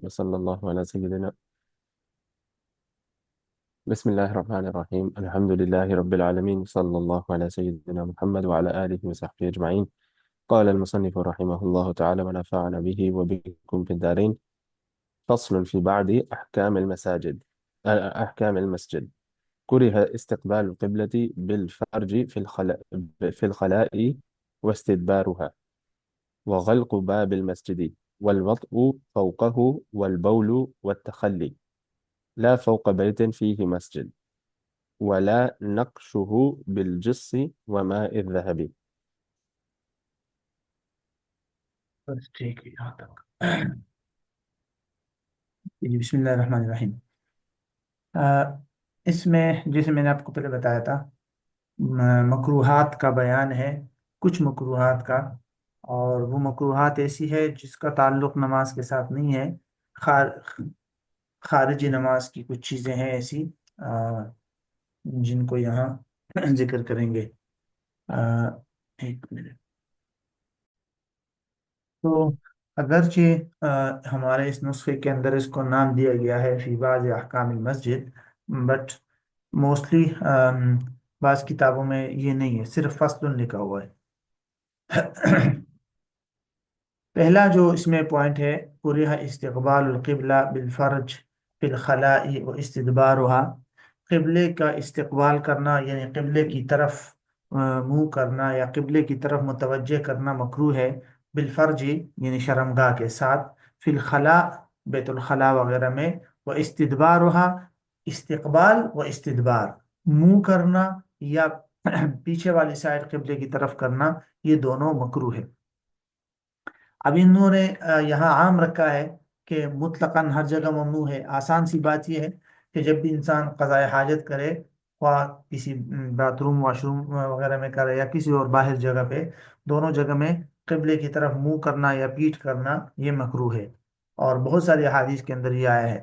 وصلى الله على سيدنا. بسم الله الرحمن الرحيم. الحمد لله رب العالمين، صلى الله على سيدنا محمد وعلى آله وصحبه أجمعين. قال المصنف رحمه الله تعالى ونفعنا به وبكم في الدارين. فصل في بعض أحكام المساجد. أحكام المسجد. كره استقبال القبلة بالفرج في الخلاء واستدبارها، وغلق باب المسجد، والوطء فوقه، والبول والتخلي، لا فوق بيت فيه مسجد، ولا نقشه بالجص وماء الذهب. بس ٹھیک ہے یہاں تک جی بسم اللہ الرحمن الرحیم اس میں جیسے میں نے آپ کو پہلے بتایا تھا مکروہات کا بیان ہے، کچھ مکروہات کا، اور وہ مکروہات ایسی ہے جس کا تعلق نماز کے ساتھ نہیں ہے، خار خارجی نماز کی کچھ چیزیں ہیں ایسی جن کو یہاں ذکر کریں گے۔ ایک منٹ۔ تو اگرچہ ہمارے اس نسخے کے اندر اس کو نام دیا گیا ہے فی بعض احکام المسجد، بٹ موسٹلی بعض کتابوں میں یہ نہیں ہے، صرف فصل لکھا ہوا ہے۔ پہلا جو اس میں پوائنٹ ہے، کرہ استقبال القبلہ بالفرج فی الخلاء و استدبارها، قبلے کا استقبال کرنا یعنی قبلے کی طرف منہ کرنا یا قبلے کی طرف متوجہ کرنا مکروہ ہے، بالفرج یعنی شرمگاہ کے ساتھ، فی الخلاء بیت الخلاء وغیرہ میں، و استدبارها استقبال و استدبار منہ کرنا یا پیچھے والی سائڈ قبلے کی طرف کرنا، یہ دونوں مکروہ ہے۔ اب انہوں نے یہاں عام رکھا ہے کہ مطلقاً ہر جگہ ممنوع ہے۔ آسان سی بات یہ ہے کہ جب بھی انسان قضاء حاجت کرے، خواہ کسی باتھ روم واش روم وغیرہ میں کرے یا کسی اور باہر جگہ پہ، دونوں جگہ میں قبلے کی طرف منہ کرنا یا پیٹھ کرنا یہ مکروہ ہے، اور بہت ساری احادیث کے اندر یہ آیا ہے۔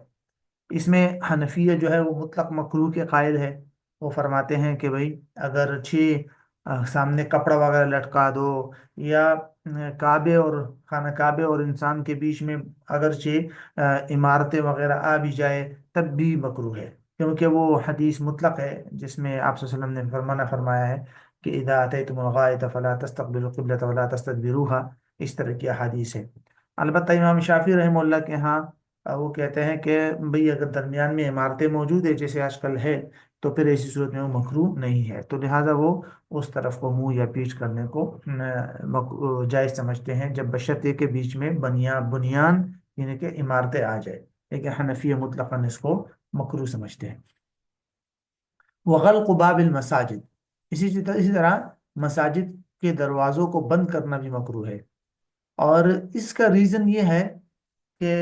اس میں حنفیہ جو ہے وہ مطلق مکروہ کے قائل ہے، وہ فرماتے ہیں کہ بھئی اگر سامنے کپڑا وغیرہ لٹکا دو، یا کعبے اور خانہ کعبے اور انسان کے بیچ میں اگرچہ عمارتیں وغیرہ آ بھی جائے تب بھی مکروہ ہے، کیونکہ وہ حدیث مطلق ہے جس میں آپ صلی اللہ علیہ وسلم نے فرمایا ہے کہ اذا اتیتم الغائط فلا تستقبلوا القبلة ولا تستدبروها، اس طرح کی حدیث ہے۔ البتہ امام شافعی رحمہ اللہ کے ہاں وہ کہتے ہیں کہ بھئی اگر درمیان میں عمارتیں موجود ہے جیسے آج کل ہے تو پھر ایسی صورت میں وہ مکروہ نہیں ہے، تو لہٰذا وہ اس طرف کو منہ یا پیچھ کرنے کو جائز سمجھتے ہیں، جب بشرطے کے بیچ میں بنیان یعنی کہ عمارتیں آ جائے، لیکن حنفیہ مطلقاً اس کو مکروہ سمجھتے ہیں۔ وغلق باب المساجد، اسی طرح مساجد کے دروازوں کو بند کرنا بھی مکروہ ہے، اور اس کا ریزن یہ ہے کہ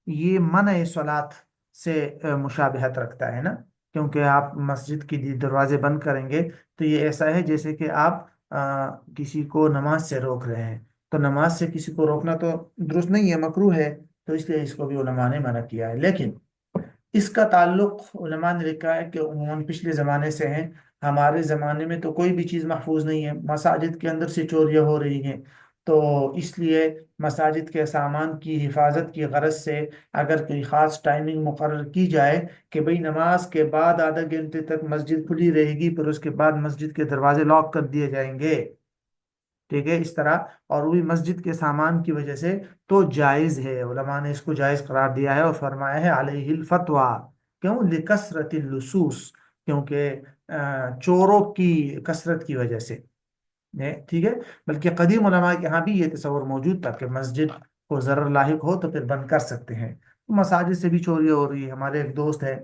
یہ منع صلات سے مشابہت رکھتا ہے نا، کیونکہ آپ مسجد کی دروازے بند کریں گے تو یہ ایسا ہے جیسے کہ آپ کسی کو نماز سے روک رہے ہیں، تو نماز سے کسی کو روکنا تو درست نہیں ہے، مکروہ ہے، تو اس لیے اس کو بھی علماء نے منع کیا ہے۔ لیکن اس کا تعلق علماء نے لکھا ہے کہ عموماً پچھلے زمانے سے ہیں، ہمارے زمانے میں تو کوئی بھی چیز محفوظ نہیں ہے، مساجد کے اندر سے چوریاں ہو رہی ہیں، تو اس لیے مساجد کے سامان کی حفاظت کی غرض سے اگر کوئی خاص ٹائمنگ مقرر کی جائے کہ بھئی نماز کے بعد آدھا گھنٹے تک مسجد کھلی رہے گی، پھر اس کے بعد مسجد کے دروازے لاک کر دیے جائیں گے، ٹھیک ہے، اس طرح، اور وہ بھی مسجد کے سامان کی وجہ سے، تو جائز ہے، علماء نے اس کو جائز قرار دیا ہے اور فرمایا ہے علیہ الفتویٰ، کیوں؟ لکثرت اللصوص، کیونکہ چوروں کی کثرت کی وجہ سے، ٹھیک ہے۔ بلکہ قدیم علماء کے ہاں بھی یہ تصور موجود تھا کہ مسجد کو ضرر لاحق ہو تو پھر بند کر سکتے ہیں، مساجد سے بھی چوری ہو رہی ہے۔ ہمارے ایک دوست ہے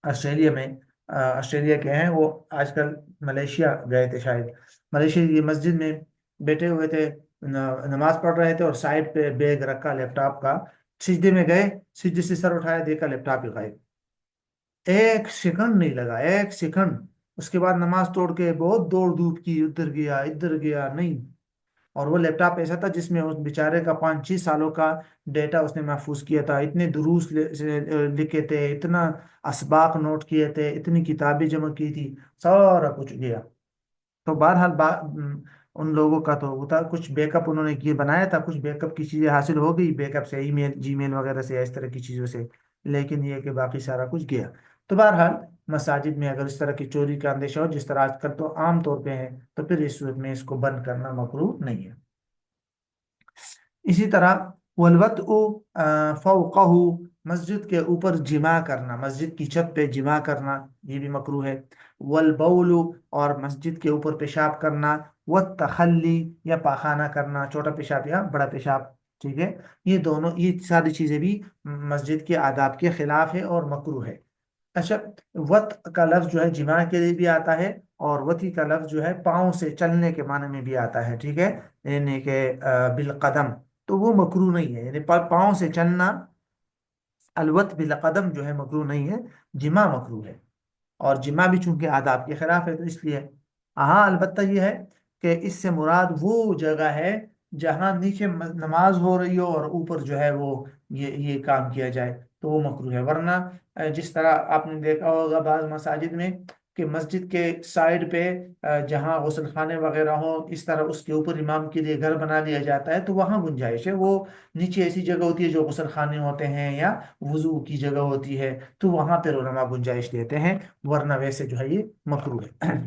آسٹریلیا میں، آسٹریلیا کے ہیں وہ، آج کل ملیشیا گئے تھے شاید، ملیشیا کی مسجد میں بیٹھے ہوئے تھے، نماز پڑھ رہے تھے، اور سائڈ پہ بیگ رکھا لیپ ٹاپ کا، سجدے میں گئے، سجدے سے سر اٹھایا، دیکھا لیپ ٹاپ ہی غائب، ایک سیکنڈ نہیں لگا، ایک سیکنڈ۔ اس کے بعد نماز توڑ کے بہت دوڑ دھوپ کی، ادھر گیا نہیں، اور وہ لیپ ٹاپ ایسا تھا جس میں اس بیچارے کا 5-6 سالوں کا ڈیٹا اس نے محفوظ کیا تھا، اتنے دروس لکھے تھے، اتنا اسباق نوٹ کیے تھے، اتنی کتابیں جمع کی تھی، سارا کچھ گیا۔ تو بہرحال उन लोगों का तो वो था, कुछ बैकअप उन्होंने किए बनाया था, कुछ बैकअप की चीज़ें हासिल हो गई बैकअप से, ईमेल जीमेल वगैरह से या इस तरह की चीज़ों से, लेकिन ये कि बाकी सारा कुछ गया। तो बहरहाल मसाजिद में अगर इस तरह की चोरी का अंदेशा हो, जिस तरह आजकल तो आम तौर पे है, तो फिर इस सूरत में इसको बंद करना मकरूह नहीं है। इसी तरह वलवत फौकहू, मस्जिद के ऊपर जिमा करना, मस्जिद की छत पे जिमा करना, ये भी मकरूह है। वलबौलु, और मस्जिद के ऊपर पेशाब करना। वत्तखल्ली, या पाखाना करना, छोटा पेशाब या बड़ा पेशाब, ठीक है। ये दोनों, ये सारी चीजें भी मस्जिद के आदाब के खिलाफ है और मकरूह है। अच्छा, वत का लफ्ज जो है जिमा के लिए भी आता है, और वती का लफ्ज जो है पाँव से चलने के माने में भी आता है, ठीक है। यानी कि बिल कदम, तो वो मकरू नहीं है, यानी पाँव से चलना, अलवत बिल कदम जो है मकरू नहीं है, जिमा मकरू है। और जिमा भी चूंकि आदाब के खिलाफ है तो इसलिए, हाँ अलबत्ता ये है कि इससे मुराद वो जगह है जहाँ नीचे नमाज हो रही हो और ऊपर जो है वो ये काम किया जाए, तो वो मकरूह है। वरना जिस तरह आपने देखा होगा बाज मसाजिद में कि मस्जिद के साइड पे जहाँ गुसल खाने वगैरह हो, इस तरह उसके ऊपर इमाम के लिए घर बना लिया जाता है, तो वहाँ गुंजाइश है। वो नीचे ऐसी जगह होती है जो गुसल खाने होते हैं या वजू की जगह होती है, तो वहां पर उलमा गुंजाइश देते हैं, वरना वैसे जो है ये मकरूह है।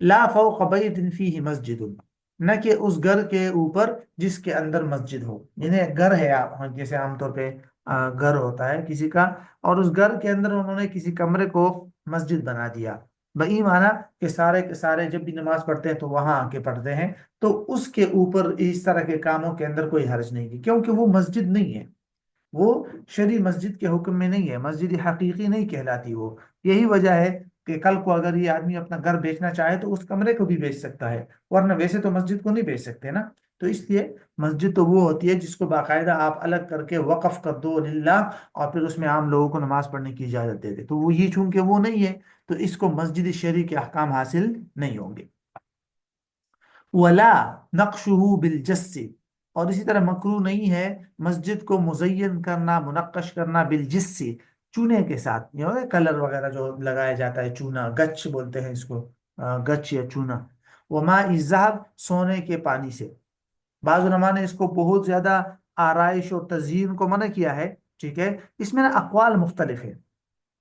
ला फौक बैतिन फीही मस्जिद, न कि उस घर के ऊपर जिसके अंदर मस्जिद हो। यानी घर है, आप हाँ, जैसे आमतौर पे घर होता है किसी का, और उस घर के अंदर उन्होंने किसी कमरे को मस्जिद बना दिया। बई माना कि सारे के सारे जब भी नमाज पढ़ते हैं तो वहां आके पढ़ते हैं, तो उसके ऊपर इस तरह के कामों के अंदर कोई हर्ज नहीं है, क्योंकि वो मस्जिद नहीं है, वो शरी मस्जिद के हुक्म में नहीं है, मस्जिद हकीकी नहीं कहलाती वो। यही वजह है कि कल को अगर ये आदमी अपना घर बेचना चाहे तो उस कमरे को भी बेच सकता है, वरना वैसे तो मस्जिद को नहीं बेच सकते ना। तो इसलिए मस्जिद तो वो होती है जिसको बाकायदा आप अलग करके वक्फ कर दो लिल्लाह, और फिर उसमें आम लोगों को नमाज पढ़ने की इजाजत दे दे, तो वो ये चूंकि वो नहीं है, तो इसको मस्जिद शरी के अहकाम हासिल नहीं होंगे। वला नक्शुहु बिल जस्सी, और इसी तरह मकरू नहीं है मस्जिद को मुज़य्यन करना, मुनक्कश करना, बिल जिस्सी, चूने के साथ, ये होता है कलर वगैरह जो लगाया जाता है, चूना, गच्छ बोलते हैं इसको, गच्छ या चूना। वमा इज़्ज़ाब, सोने के पानी से। बाज़ उलमा ने इसको बहुत ज्यादा आराइश और तज़यीन को मना किया है, ठीक है। इसमें ना अक़वाल मुख्तलिफ है,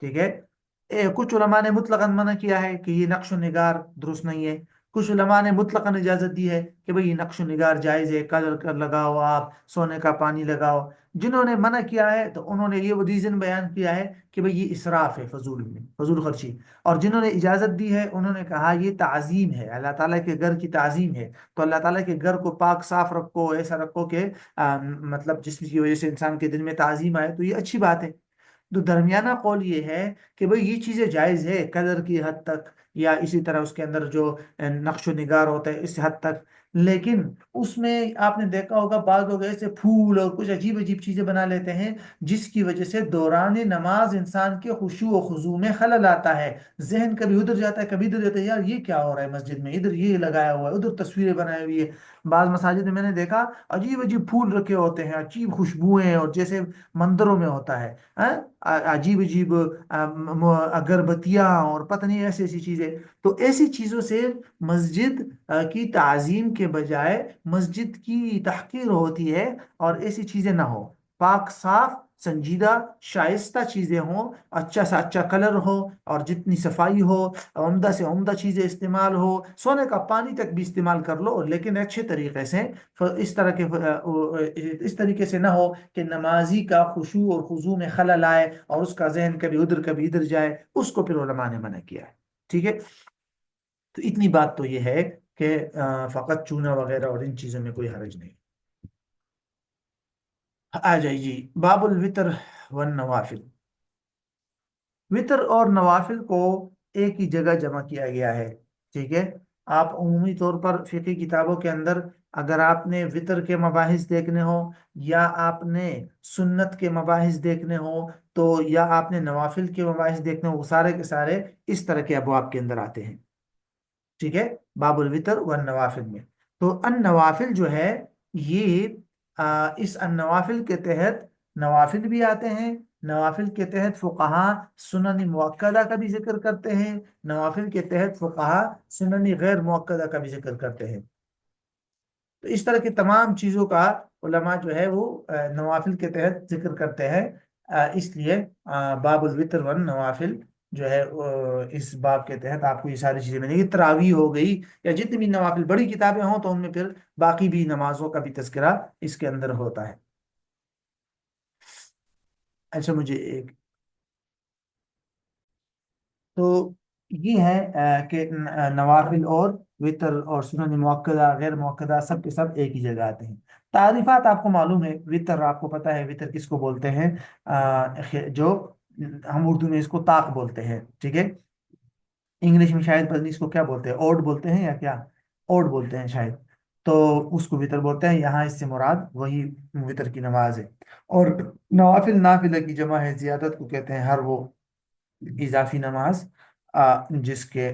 ठीक है। कुछ उलमा ने मुतलकन मना किया है कि ये नक्श निगार दुरुस्त नहीं है। कुछ उलमा ने मुतलकन इजाजत दी है कि भाई ये नक्श निगार जायज है, कलर कर लगाओ, आप सोने का पानी लगाओ। जिन्होंने मना किया है तो उन्होंने ये वो रीजन बयान किया है कि भाई ये इसराफ है, फजूल में फजूल खर्ची। और जिन्होंने इजाजत दी है उन्होंने कहा ये ताजीम है, अल्लाह ताला के घर की ताजीम है, तो अल्लाह ताला के घर को पाक साफ रखो, ऐसा रखो कि मतलब जिसकी वजह से इंसान के दिल में ताजीम आए, तो ये अच्छी बात है। तो दरमियाना कौल ये है कि भाई ये चीज़ें जायज़ है कदर की हद तक, या इसी तरह उसके अंदर जो नक्श निगार होता है इस हद तक। लेकिन उसमें आपने देखा होगा बाज़ लोग ऐसे फूल और कुछ अजीब अजीब चीज़ें बना लेते हैं, जिसकी वजह से दौरान नमाज इंसान के खुशू और खुजू में खलल आता है। जहन कभी उधर जाता है कभी इधर जाता है, यार ये क्या हो रहा है मस्जिद में, इधर ये लगाया हुआ है, उधर तस्वीरें बनाई हुई है। बाज़ मसाजिद में मैंने देखा अजीब अजीब फूल रखे होते हैं, अजीब खुशबुएं, और जैसे मंदिरों में होता है, अजीब अजीब अगरबत्तियां और पता नहीं ऐसी ऐसी चीजें। तो ऐसी चीजों से मस्जिद की ताजीम के बजाय मस्जिद की तहकीर होती है, और ऐसी चीजें ना हो, पाक साफ संजीदा शाइस्ता चीजें हों, अच्छा सा अच्छा कलर हो, और जितनी सफाई हो, उम्दा से उम्दा चीजें इस्तेमाल हो, सोने का पानी तक भी इस्तेमाल कर लो, लेकिन अच्छे तरीके से। इस तरह के इस तरीके से ना हो कि नमाजी का खुशू और खुजू में खलल आए और उसका जहन कभी उधर कभी इधर जाए, उसको फिर उलमा ने मना किया है, ठीक है। तो इतनी बात तो ये है कि फकत चूना वगैरह और इन चीजों में कोई हर्ज नहीं। आ जाइए बाबुल वितर वन नवाफिल। वितर और नवाफिल को एक ही जगह जमा किया गया है, ठीक है। आप उमूमी तौर पर फिकी किताबों के अंदर अगर आपने वितर के मबाहिस देखने हो, या आपने सुन्नत के मबाहिस देखने हो, तो या आपने नवाफिल के मबाहिस देखने हो, वो सारे के सारे इस तरह के अबवाब के अंदर आते हैं, ठीक है। बाबुल वितर व नवाफिल में, तो अन नवाफिल जो है ये इस अन नवाफिल के तहत नवाफिल भी आते हैं। नवाफिल के तहत फुकहा सुनन मुअक्कदा का भी जिक्र करते हैं, नवाफिल के तहत फुकहा सुनन गैर मुअक्कदा का भी जिक्र करते हैं। تو اس طرح کی تمام چیزوں کا علماء جو ہے وہ نوافل کے تحت ذکر کرتے ہیں۔ اس لیے باب الوتر ون نوافل جو ہے اس باب کے تحت آپ کو یہ ساری چیزیں ملیں گی۔ تراویح ہو گئی یا جتنی بھی نوافل بڑی کتابیں ہوں تو ان میں پھر باقی بھی نمازوں کا بھی تذکرہ اس کے اندر ہوتا ہے۔ اچھا مجھے ایک تو یہ ہے کہ نوافل اور وطر اور سنن موقدہ غیر موقدہ سب کے سب ایک ہی جگہ آتے ہیں۔ تعریفات آپ کو معلوم ہے، وطر آپ کو پتہ ہے وطر کس کو بولتے ہیں، جو ہم اردو میں اس کو طاق بولتے ہیں، ٹھیک ہے۔ انگلش میں شاید پتہ نہیں اس کو کیا بولتے ہیں، اوڈ بولتے ہیں یا کیا، اوڈ بولتے ہیں شاید، تو اس کو وطر بولتے ہیں۔ یہاں اس سے مراد وہی وطر کی نماز ہے۔ اور نوافل نافلہ کی جمع ہے، زیادت کو کہتے ہیں ہر وہ اضافی نماز جس کے